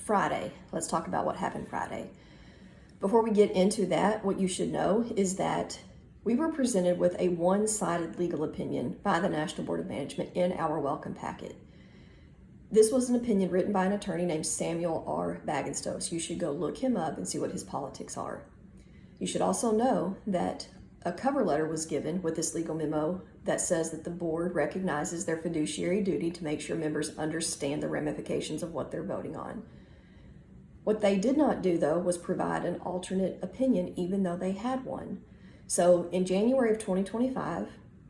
Friday. Let's talk about what happened Friday. Before we get into that, what you should know is that we were presented with a one-sided legal opinion by the National Board of Management in our welcome packet. This was an opinion written by an attorney named Samuel R. Bagenstos. You should go look him up and see what his politics are. You should also know that a cover letter was given with this legal memo that says that the board recognizes their fiduciary duty to make sure members understand the ramifications of what they're voting on. What they did not do, though, was provide an alternate opinion, even though they had one. So in January of 2025,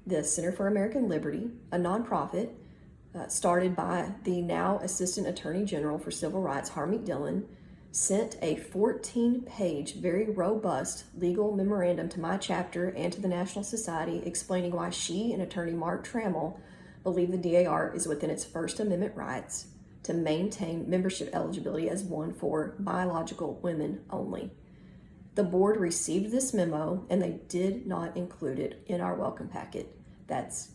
the Center for American Liberty, a nonprofit started by the now Assistant Attorney General for Civil Rights, Harmeet Dillon, sent a 14-page, very robust legal memorandum to my chapter and to the National Society explaining why she and attorney Mark Trammell believe the DAR is within its First Amendment rights to maintain membership eligibility as one for biological women only. The board received this memo and they did not include it in our welcome packet. That's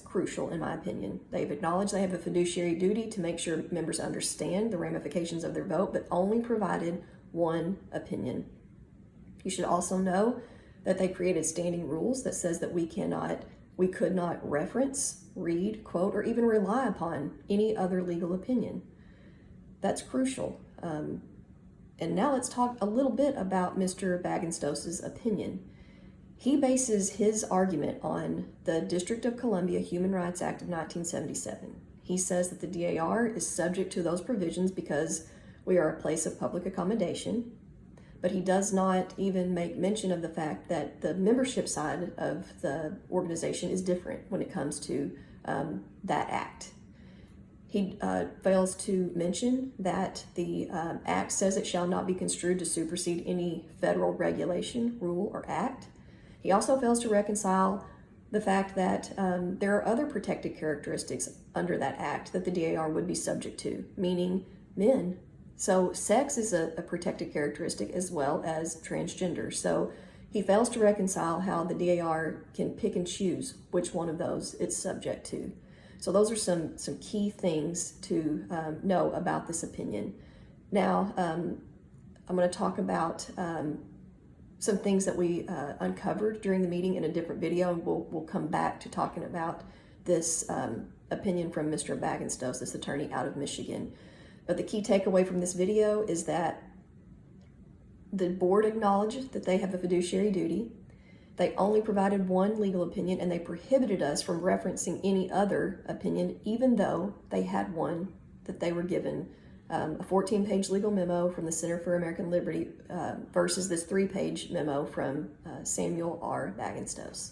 crucial in my opinion. They've acknowledged they have a fiduciary duty to make sure members understand the ramifications of their vote, but only provided one opinion. You should also know that they created standing rules that says that we could not reference, read, quote, or even rely upon any other legal opinion. That's crucial. And now let's talk a little bit about Mr. Bagenstos' opinion. He bases his argument on the District of Columbia Human Rights Act of 1977. He says that the DAR is subject to those provisions because we are a place of public accommodation, but he does not even make mention of the fact that the membership side of the organization is different when it comes to that act. He fails to mention that the act says it shall not be construed to supersede any federal regulation, rule, or act. He also fails to reconcile the fact that there are other protected characteristics under that act that the DAR would be subject to, meaning men. So sex is a protected characteristic as well as transgender. So he fails to reconcile how the DAR can pick and choose which one of those it's subject to. So those are some key things to know about this opinion. Now, I'm going to talk about some things that we uncovered during the meeting in a different video, and we'll come back to talking about this opinion from Mr. Bagenstos, this attorney out of Michigan. But the key takeaway from this video is that the board acknowledged that they have a fiduciary duty. They only provided one legal opinion, and they prohibited us from referencing any other opinion, even though they had one that they were given. A 14-page legal memo from the Center for American Liberty versus this 3-page memo from Samuel R. Bagenstos.